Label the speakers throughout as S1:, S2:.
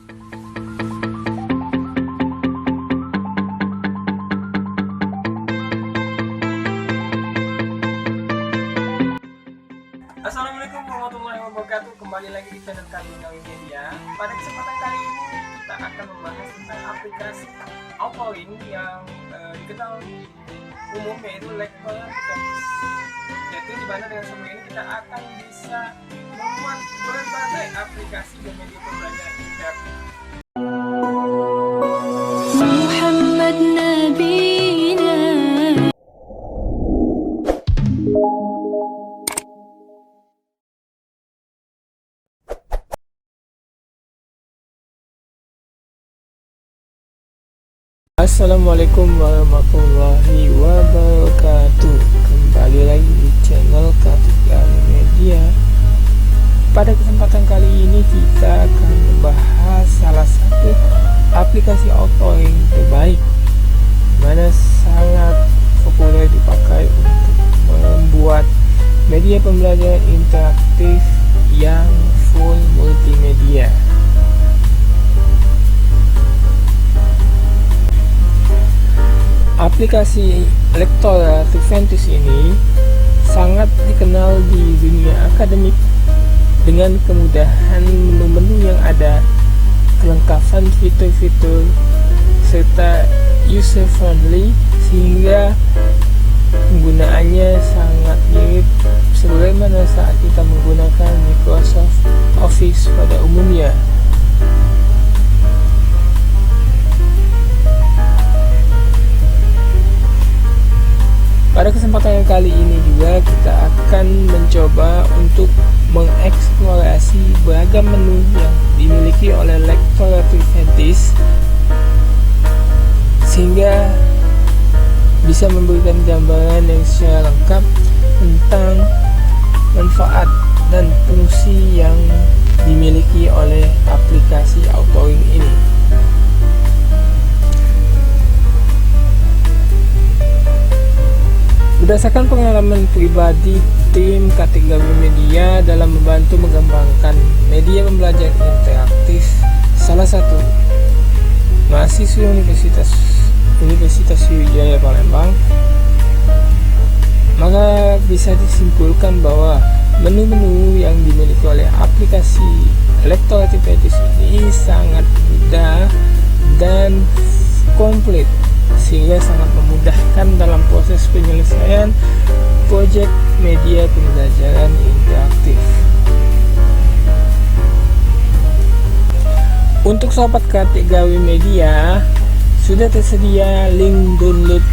S1: Assalamualaikum warahmatullahi wabarakatuh. Kembali lagi di channel Gawi Media. Pada kesempatan kali ini kita akan membahas tentang aplikasi Autolink yang dikenal umum, yaitu Lector Gratis. Yaitu dimana dengan semua ini kita akan bisa membuat berbagai aplikasi dan media pembelajaran interaktif.
S2: Muhammad Nabina.
S1: Assalamualaikum warahmatullahi wabarakatuh. Kembali lagi di channel Gawi Media. Pada kesempatan kali ini kita akan membahas salah satu aplikasi Autolink terbaik, mana sangat populer dipakai untuk membuat media pembelajaran interaktif yang full multimedia. Aplikasi Lector Gratis ini sangat dikenal di dunia akademik dengan kemudahan menu-menu yang ada, kelengkapan fitur-fitur, serta user friendly sehingga penggunaannya sangat mirip sebagaimana saat kita menggunakan Microsoft Office pada umumnya. Pada kesempatan yang kali ini juga kita akan mencoba untuk mengeksplorasi beragam menu yang dimiliki oleh Lector Gratis sehingga bisa memberikan gambaran yang secara lengkap tentang manfaat dan fungsi yang dimiliki oleh aplikasi Autolink ini. Berdasarkan pengalaman pribadi tim Gawi Media dalam membantu mengembangkan media pembelajaran interaktif salah satu mahasiswa Universitas Sriwijaya Palembang, maka bisa disimpulkan bahwa menu-menu yang dimiliki oleh aplikasi Lector Gratis ini sangat mudah dan komplit, sehingga sangat memudahkan dalam proses penyelesaian proyek media pembelajaran interaktif. Untuk sobat Gawi Media, sudah tersedia link download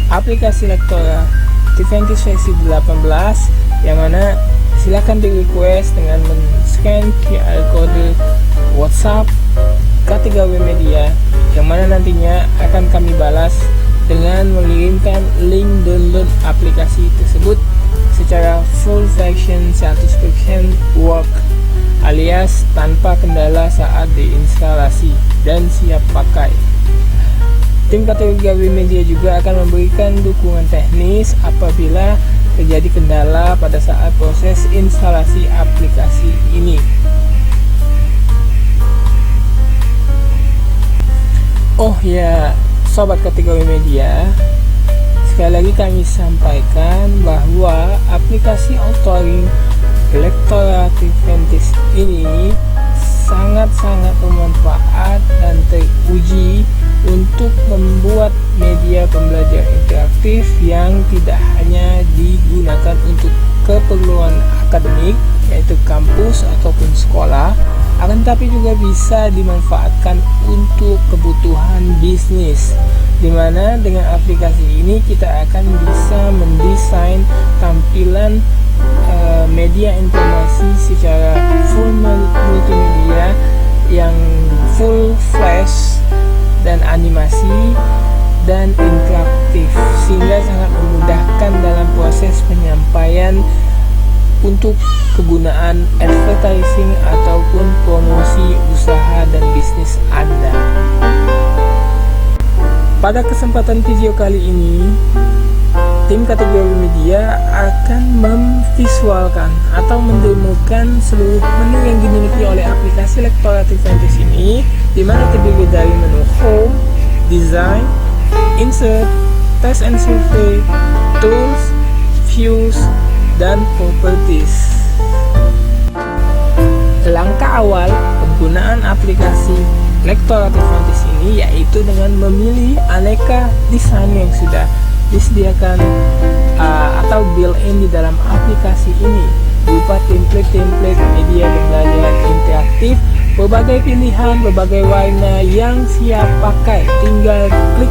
S1: aplikasi Lector Gratis versi 18, yang mana silakan di request dengan men-scan QR code WhatsApp Gawi Media, yang mana nantinya akan kami balas dengan mengirimkan link download aplikasi tersebut secara full version 100% work alias tanpa kendala saat diinstalasi dan siap pakai. Tim Gawi Media juga akan memberikan dukungan teknis apabila terjadi kendala pada saat proses instalasi aplikasi ini. Oh ya, sobat Gawi Media, sekali lagi kami sampaikan bahwa aplikasi Autolink Lector Gratis ini sangat-sangat bermanfaat dan teruji untuk membuat media pembelajaran interaktif yang tidak hanya digunakan untuk keperluan akademik, yaitu kampus ataupun sekolah, akan tapi juga bisa dimanfaatkan untuk kebutuhan bisnis, dimana dengan aplikasi ini kita akan bisa mendesain tampilan media informasi secara full multimedia yang full flash dan animasi dan interaktif, sehingga sangat memudahkan dalam proses penyampaian untuk kegunaan advertising ataupun promosi usaha dan bisnis Anda. Pada kesempatan video kali ini tim kategori media akan memvisualkan atau mendemokan seluruh menu yang dimiliki oleh aplikasi Lektora Tivantis ini, di mana terdiri dari menu Home, Design, Insert, Test and Survey, Tools, Views, dan Properties. Langkah awal penggunaan aplikasi Lektora Tivantis ini yaitu dengan memilih aneka desain yang sudah disediakan atau built-in di dalam aplikasi ini berupa template-template media pembelajaran interaktif, berbagai pilihan, berbagai warna yang siap pakai, tinggal klik.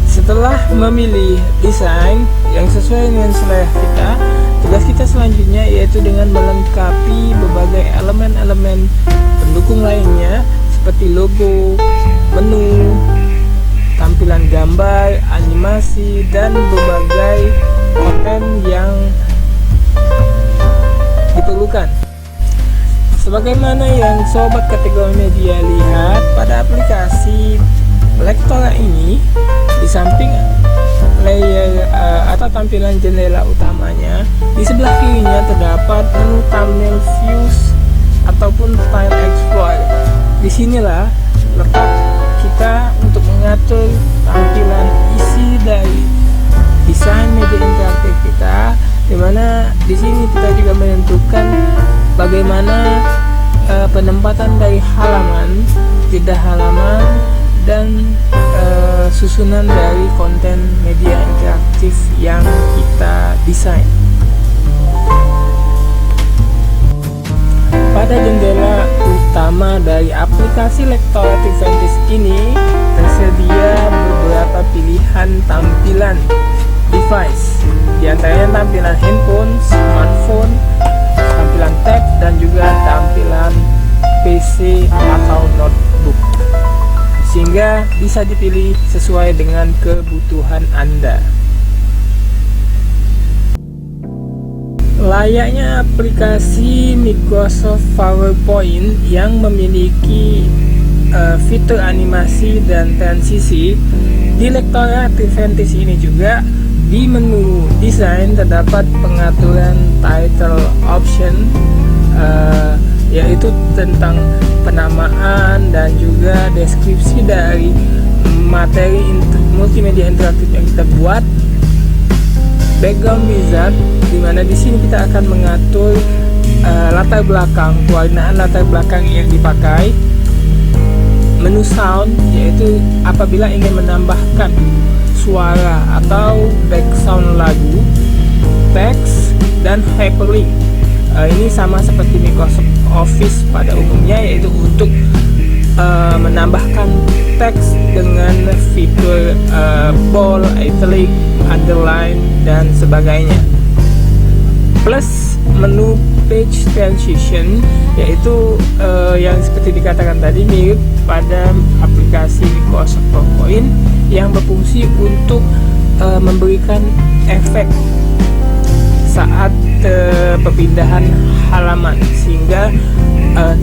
S1: Setelah memilih desain yang sesuai dengan selera kita, tugas kita selanjutnya yaitu dengan melengkapi berbagai elemen-elemen pendukung lainnya seperti logo, menu, tampilan gambar, animasi, dan berbagai konten yang diperlukan. Sebagaimana yang sobat kategori media lihat pada aplikasi Lektora ini, di samping layer atau tampilan jendela utamanya, di sebelah kirinya terdapat menu thumbnail views ataupun file explore. Disinilah letak kita untuk mengatur tampilan isi dari desain media interaktif kita, dimana di sini kita juga menentukan bagaimana penempatan dari halaman, jeda halaman, dan susunan dari konten media interaktif yang kita desain. Pada jendela utama dari aplikasi Lektora Tivantis ini tersedia beberapa pilihan tampilan device, di antaranya tampilan handphone, smartphone, tampilan tab, dan juga tampilan PC atau notebook, sehingga bisa dipilih sesuai dengan kebutuhan Anda. Layaknya aplikasi Microsoft PowerPoint yang memiliki fitur animasi dan transisi, di Lektora Tivantis ini juga di menu desain terdapat pengaturan title option, yaitu tentang penamaan dan juga deskripsi dari materi multimedia interaktif yang kita buat. Background wizard, di mana di sini kita akan mengatur latar belakang, pewarnaan latar belakang yang dipakai. Menu sound, yaitu apabila ingin menambahkan suara atau background lagu, teks, dan hyperlink. Ini sama seperti Microsoft Office pada umumnya, yaitu untuk menambahkan teks dengan fitur bold, italic, underline, dan sebagainya. Plus menu page transition, yaitu yang seperti dikatakan tadi mirip pada aplikasi Microsoft PowerPoint yang berfungsi untuk memberikan efek saat perpindahan halaman, sehingga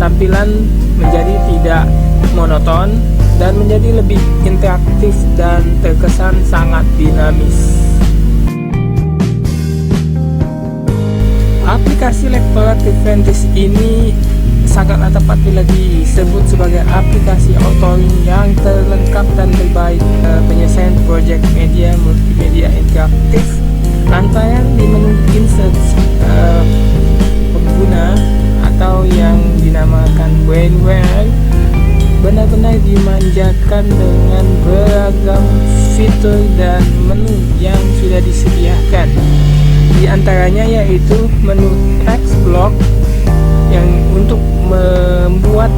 S1: tampilan menjadi tidak monoton dan menjadi lebih interaktif dan terkesan sangat dinamis. Aplikasi Lektora Tivantis ini sangatlah tepat bila disebut sebagai aplikasi authoring yang terlengkap dan terbaik penyelesaian proyek media multimedia interaktif. Lantaran di menu insert pengguna atau yang dinamakan brainware benar-benar dimanjakan dengan beragam fitur dan menu yang sudah disediakan. Di antaranya yaitu menu text block yang untuk membuat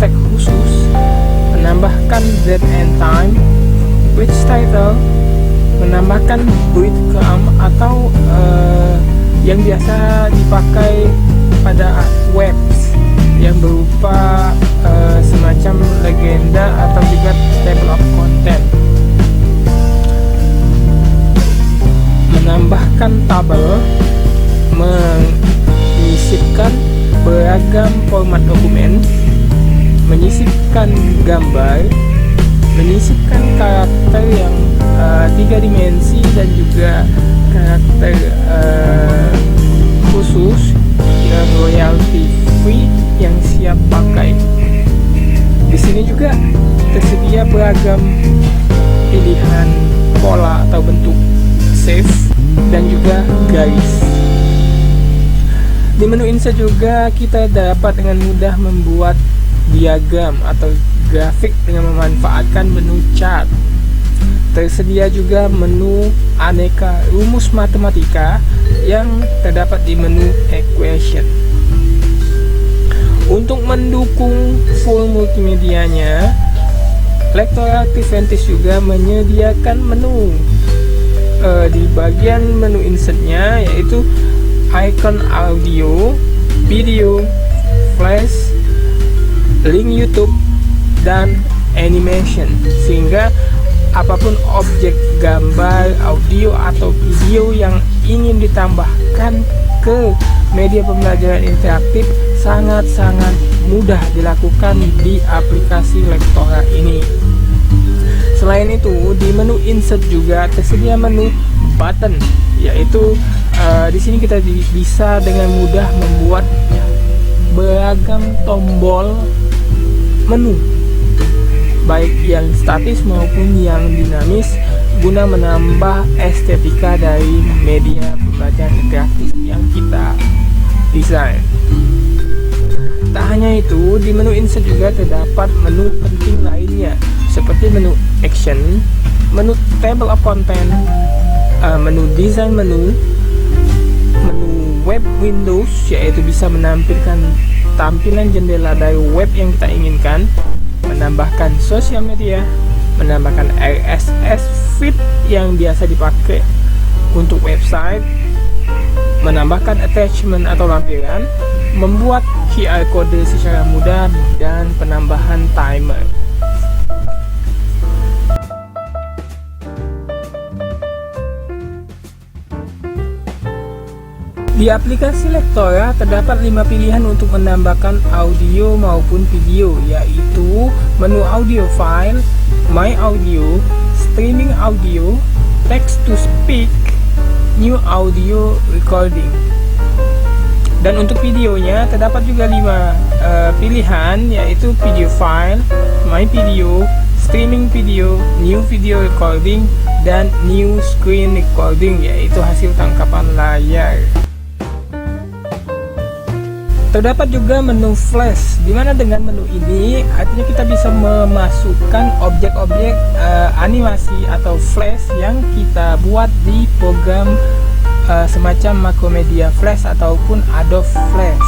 S1: teks khusus, menambahkan date and time, which title, menambahkan breadcrumb atau yang biasa dipakai pada webs yang berupa semacam legenda atau juga table of content, menambahkan tabel, menyisipkan beragam format dokumen, menyisipkan gambar, menyisipkan karakter yang tiga dimensi dan juga karakter khusus yang royalty free yang siap pakai. Di sini juga tersedia beragam pilihan pola atau bentuk save dan juga garis. Di menu insert juga kita dapat dengan mudah membuat diagram atau grafik dengan memanfaatkan menu chart. Tersedia juga menu aneka rumus matematika yang terdapat di menu equation. Untuk mendukung full multimedianya, Lektora Tiventis juga menyediakan menu di bagian menu insertnya, yaitu icon audio, video, flash, link YouTube, dan animation, sehingga apapun objek gambar, audio, atau video yang ingin ditambahkan ke media pembelajaran interaktif sangat-sangat mudah dilakukan di aplikasi Lektora ini. Selain itu, di menu insert juga tersedia menu button, yaitu di sini kita bisa dengan mudah membuat beragam tombol menu, baik yang statis maupun yang dinamis, guna menambah estetika dari media pembelajaran interaktif yang kita desain. Tak hanya itu, di menu insert juga terdapat menu penting lainnya, seperti menu action, menu table of content, menu design menu web windows, yaitu bisa menampilkan tampilan jendela dari web yang kita inginkan, menambahkan sosial media, menambahkan RSS feed yang biasa dipakai untuk website, menambahkan attachment atau lampiran, membuat QR kode secara mudah, dan penambahan timer. Di aplikasi Lektora terdapat 5 pilihan untuk menambahkan audio maupun video, yaitu menu audio file, my audio, streaming audio, text to speak, new audio recording. Dan untuk videonya terdapat juga 5 pilihan, yaitu video file, my video, streaming video, new video recording, dan new screen recording, yaitu hasil tangkapan layar. Terdapat juga menu flash, dimana dengan menu ini artinya kita bisa memasukkan objek-objek animasi atau flash yang kita buat di program semacam Macromedia Flash ataupun Adobe Flash.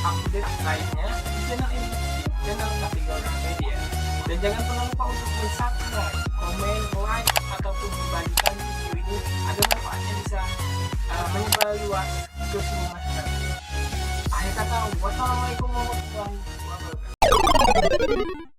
S1: update lainnya di channel ini, channel Kapten Gawi Media. Dan jangan pernah lupa untuk subscribe, komen, like, ataupun membagikan video ini agar manfaatnya bisa menyebar luas ke seluruh masyarakat. Akhir kata, wassalamualaikum warahmatullahi wabarakatuh.